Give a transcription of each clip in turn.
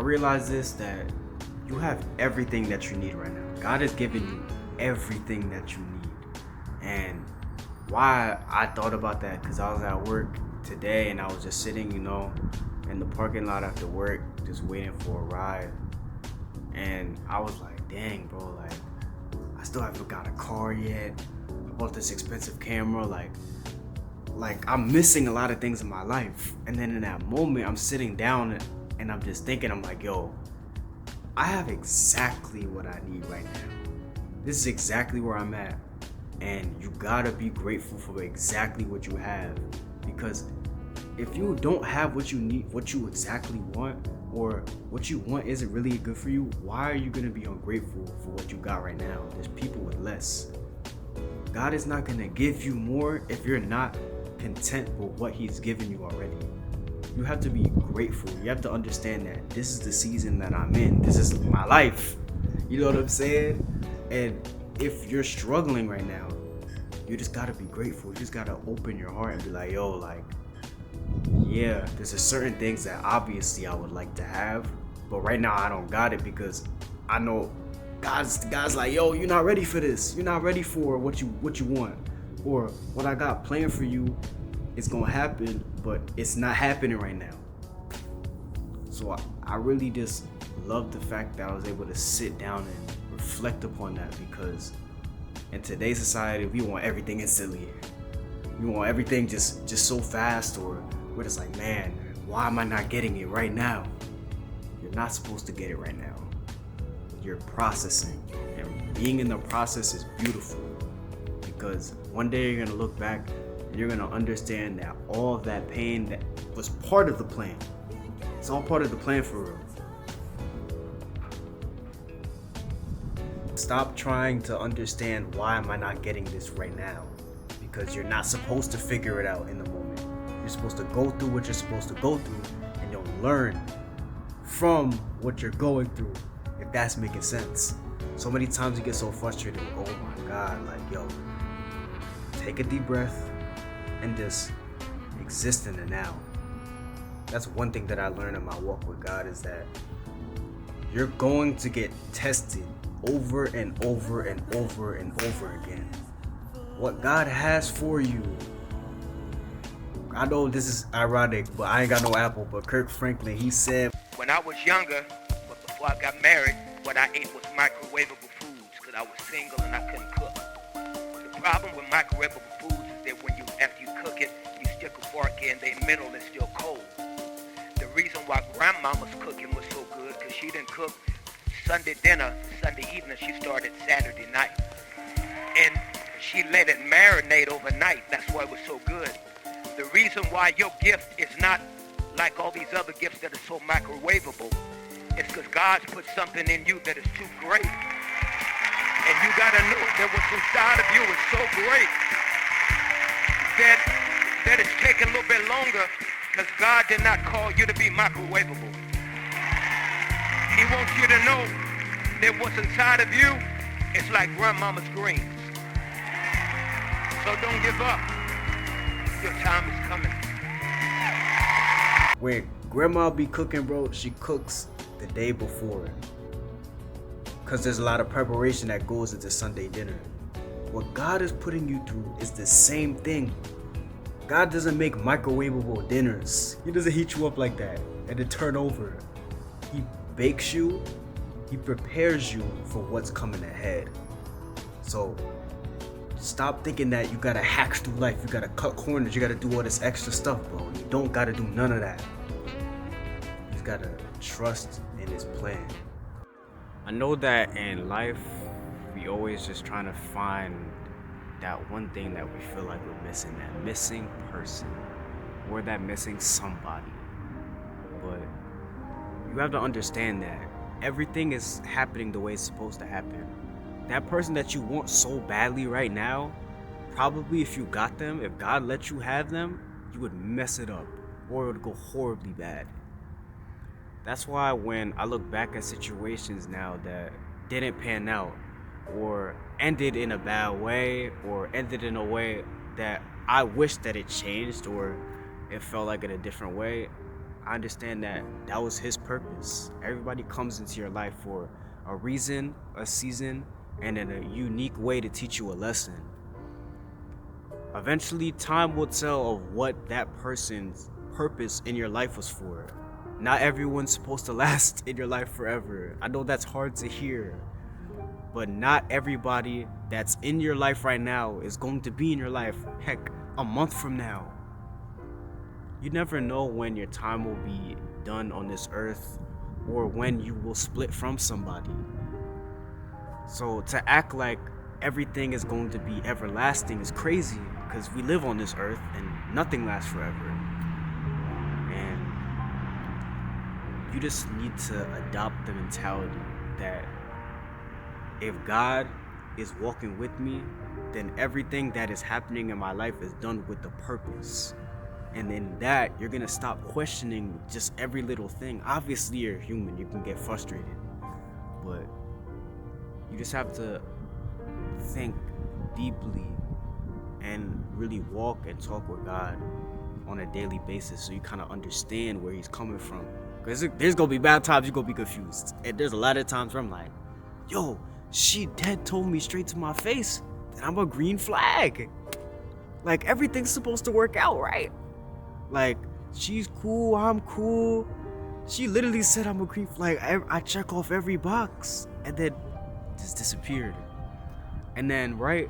realized this, that you have everything that you need right now. God has given you everything that you need. And why I thought about that, because I was at work today and I was just sitting, in the parking lot after work, just waiting for a ride. And I was like, dang, bro, like, I still haven't got a car yet. I bought this expensive camera, like I'm missing a lot of things in my life. And then in that moment, I'm sitting down and I'm just thinking, I'm like, yo, I have exactly what I need right now. This is exactly where I'm at. And you gotta be grateful for exactly what you have. Because if you don't have what you need, what you exactly want, or what you want isn't really good for you, why are you gonna be ungrateful for what you got right now? There's people with less. God is not gonna give you more if you're not content with what He's given you already. You have to be grateful. You have to understand that this is the season that I'm in. This is my life. You know what I'm saying? And if you're struggling right now, you just gotta be grateful. You just gotta open your heart and be like, yo, like, yeah, there's a certain things that obviously I would like to have, but right now I don't got it because I know God's like, yo, you're not ready for this. You're not ready for what you want, or what I got planned for you. It's gonna happen, but it's not happening right now. So I really just love the fact that I was able to sit down and reflect upon that, because in today's society, we want everything instantly. We want everything just so fast, or we're just like, man, why am I not getting it right now? You're not supposed to get it right now. You're processing, and being in the process is beautiful, because one day you're gonna look back and you're gonna understand that all of that pain that was part of the plan. It's all part of the plan for real. Stop trying to understand why am I not getting this right now, because you're not supposed to figure it out in the moment. You're supposed to go through what you're supposed to go through, and you'll learn from what you're going through, if that's making sense. So many times you get so frustrated, oh my God, like, yo, take a deep breath and just exist in the now. That's one thing that I learned in my walk with God, is that you're going to get tested over and over and over and over again. What God has for you, I know this is ironic, but I ain't got no Apple, but Kirk Franklin, he said, when I was younger, but before I got married, what I ate was microwavable foods, because I was single and I couldn't cook. The problem with microwavable foods is that after you cook it, you stick a fork in, the middle is still cold. The reason why grandmama's cooking was so good, because she didn't cook Sunday dinner, Sunday evening, she started Saturday night. And she let it marinate overnight. That's why it was so good. The reason why your gift is not like all these other gifts that are so microwavable is because God's put something in you that is too great. And you gotta know that what's inside of you is so great that it's taking a little bit longer, because God did not call you to be microwavable. He wants you to know that what's inside of you is like grandmama's greens. So don't give up. Your time is coming. when grandma be cooking, bro, she cooks the day before, because there's a lot of preparation that goes into Sunday dinner. What God is putting you through is the same thing. God doesn't make microwavable dinners. He doesn't heat you up like that and then turn over. He bakes you, he prepares you for what's coming ahead. So stop thinking that you gotta hack through life, you gotta cut corners, you gotta do all this extra stuff, bro. You don't gotta do none of that. You just gotta trust in his plan. I know that in life, we always just trying to find that one thing that we feel like we're missing, that missing person, or that missing somebody. But you have to understand that everything is happening the way it's supposed to happen. That person that you want so badly right now, probably if you got them, if God let you have them, you would mess it up, or it would go horribly bad. That's why when I look back at situations now that didn't pan out, or ended in a bad way, or ended in a way that I wish that it changed, or it felt like in a different way, I understand that that was his purpose. Everybody comes into your life for a reason, a season, and in a unique way to teach you a lesson. Eventually, time will tell of what that person's purpose in your life was for. Not everyone's supposed to last in your life forever. I know that's hard to hear, but not everybody that's in your life right now is going to be in your life, heck, a month from now. You never know when your time will be done on this earth or when you will split from somebody. So to act like everything is going to be everlasting is crazy, because we live on this earth and nothing lasts forever. And you just need to adopt the mentality that if God is walking with me, then everything that is happening in my life is done with a purpose. And in that, you're gonna stop questioning just every little thing. Obviously, you're human, you can get frustrated, but you just have to think deeply and really walk and talk with God on a daily basis so you kind of understand where he's coming from. Because there's gonna be bad times you're gonna be confused, and there's a lot of times where I'm like, yo, she dead told me straight to my face that I'm a green flag. Like, everything's supposed to work out, right? Like, she's cool, I'm cool. She literally said I'm a green flag. I check off every box, and then just disappeared. And then, right,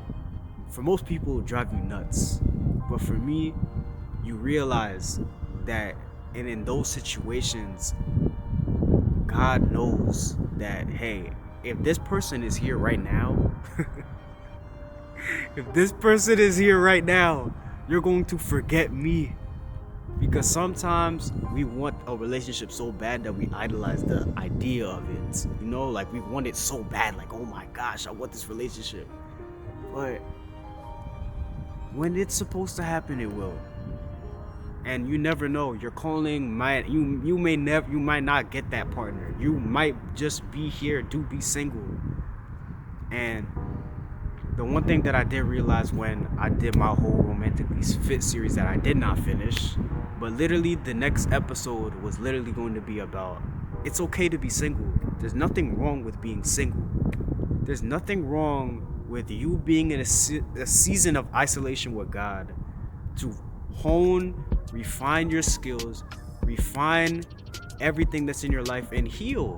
for most people, it would drive you nuts. But for me, you realize that, and in those situations, God knows that, hey, if this person is here right now, if this person is here right now, you're going to forget me. Because sometimes we want a relationship so bad that we idolize the idea of it. You know, like we want it so bad, like, oh my gosh, I want this relationship. But when it's supposed to happen, it will. And you never know. You're calling you might not get that partner. You might just be here to be single. And the one thing that I did realize when I did my whole Romantically Fit series that I did not finish, but literally the next episode was literally going to be about, it's okay to be single. There's nothing wrong with being single. There's nothing wrong with you being in a season of isolation with God to hone, refine your skills, refine everything that's in your life, and heal.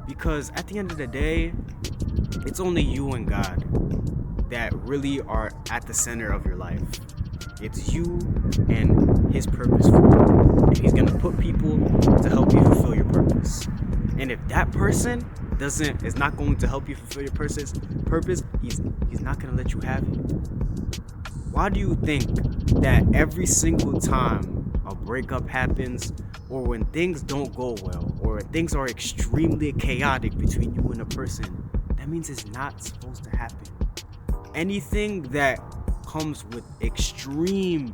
Because at the end of the day, it's only you and God that really are at the center of your life. It's you and his purpose for you. And he's gonna put people to help you fulfill your purpose. And if that person is not going to help you fulfill your purpose, he's not gonna let you have it. Why do you think that every single time a breakup happens, or when things don't go well, or when things are extremely chaotic between you and a person, that means it's not supposed to happen? Anything that comes with extreme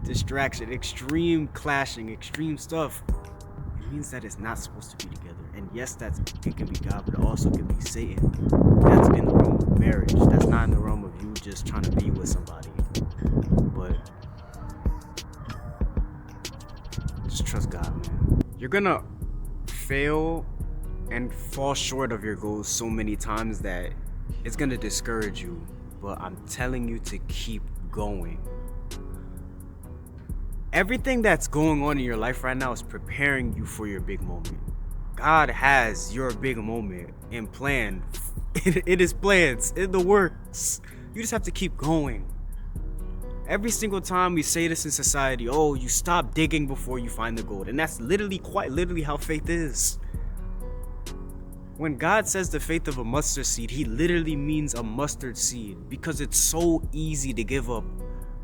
distraction, extreme clashing, extreme stuff, it means that it's not supposed to be together. And yes, it can be God, but it also can be Satan. That's in the realm of marriage. That's not in the realm of you just trying to be with somebody. But just trust God, man. You're gonna fail and fall short of your goals so many times that it's gonna discourage you, but I'm telling you to keep going. Everything that's going on in your life right now is preparing you for your big moment. God has your big moment in plan. It is plans, in the works. You just have to keep going. Every single time we say this in society, oh, you stop digging before you find the gold. And that's quite literally how faith is. When God says the faith of a mustard seed, he literally means a mustard seed, because it's so easy to give up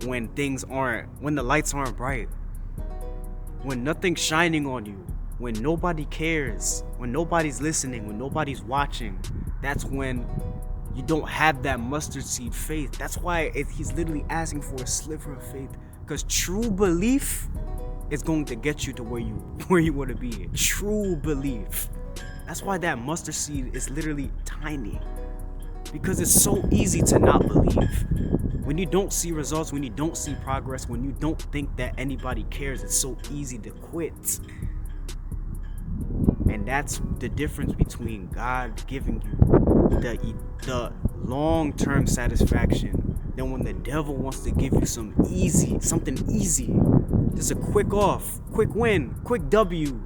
when the lights aren't bright, when nothing's shining on you, when nobody cares, when nobody's listening, when nobody's watching. That's when you don't have that mustard seed faith. That's why he's literally asking for a sliver of faith, because true belief is going to get you to where you want to be. True belief. That's why that mustard seed is literally tiny, because it's so easy to not believe. When you don't see results, when you don't see progress, when you don't think that anybody cares, it's so easy to quit. And that's the difference between God giving you the long-term satisfaction than when the devil wants to give you something easy, just a quick win, quick W.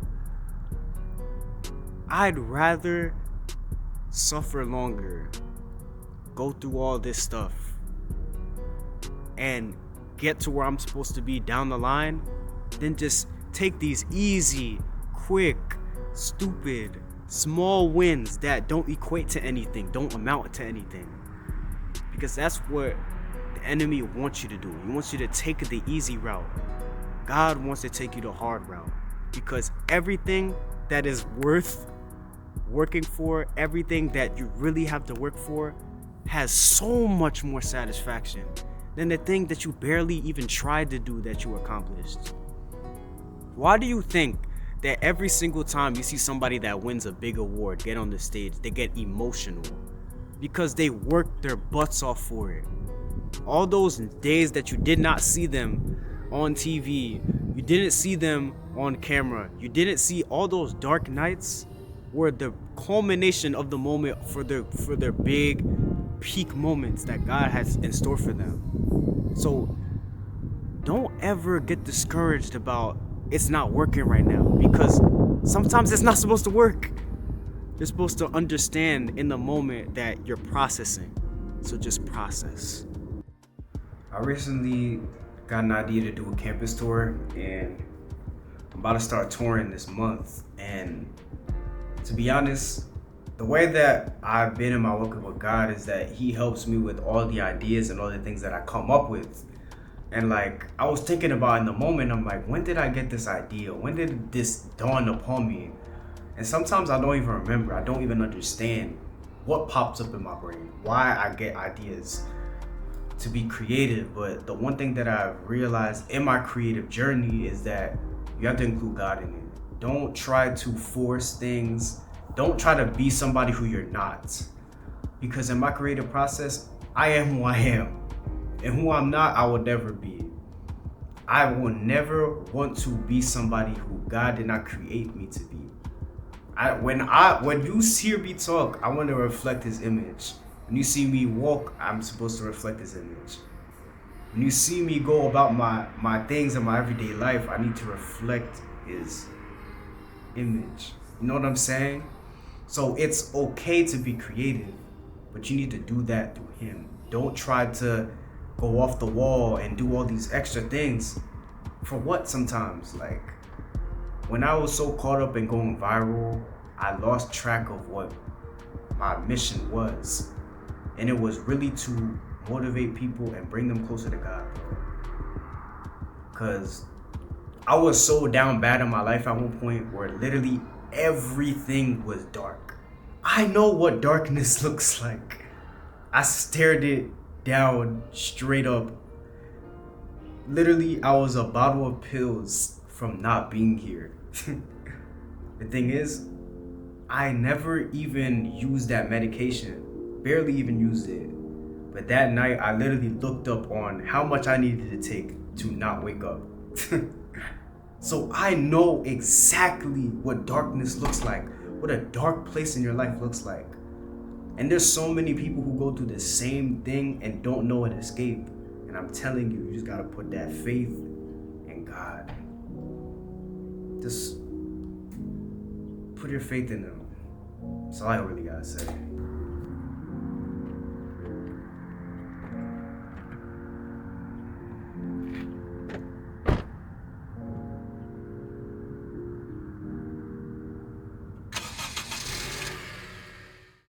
I'd rather suffer longer, go through all this stuff, and get to where I'm supposed to be down the line than just take these easy, quick, stupid, small wins that don't equate to anything, don't amount to anything. Because that's what the enemy wants you to do. He wants you to take the easy route. God wants to take you the hard route. Because everything that is worth working for, everything that you really have to work for, has so much more satisfaction than the thing that you barely even tried to do that you accomplished. Why do you think that every single time you see somebody that wins a big award get on the stage, they get emotional? Because they worked their butts off for it. All those days that you did not see them on TV, you didn't see them on camera, you didn't see all those dark nights, were the culmination of the moment for their big peak moments that God has in store for them. So don't ever get discouraged about it's not working right now, because sometimes it's not supposed to work. You're supposed to understand in the moment that you're processing. So just process. I recently got an idea to do a campus tour, and I'm about to start touring this month. And to be honest, the way that I've been in my walk with God is that He helps me with all the ideas and all the things that I come up with. And like, I was thinking about in the moment, I'm like, when did I get this idea? When did this dawn upon me? And sometimes I don't even remember. I don't even understand what pops up in my brain, why I get ideas to be creative. But the one thing that I've realized in my creative journey is that you have to include God in it. Don't try to force things. Don't try to be somebody who you're not. Because in my creative process, I am who I am. And who I'm not, I will never be. I will never want to be somebody who God did not create me to be. When you hear me talk, I want to reflect His image. When you see me walk, I'm supposed to reflect His image. When you see me go about my things in my everyday life, I need to reflect His image. You know what I'm saying? So it's okay to be creative, but you need to do that through Him. Don't try to go off the wall and do all these extra things. For what sometimes? Like, when I was so caught up in going viral, I lost track of what my mission was. And it was really to motivate people and bring them closer to God. Because I was so down bad in my life at one point where literally everything was dark. I know what darkness looks like. I stared it down straight up. Literally, I was a bottle of pills from not being here. The thing is, I never even used that medication. Barely even used it. But that night, I literally looked up on how much I needed to take to not wake up. So I know exactly what darkness looks like, what a dark place in your life looks like. And there's so many people who go through the same thing and don't know an escape. And I'm telling you, you just gotta put that faith in God. Just put your faith in Him. That's all I really gotta say.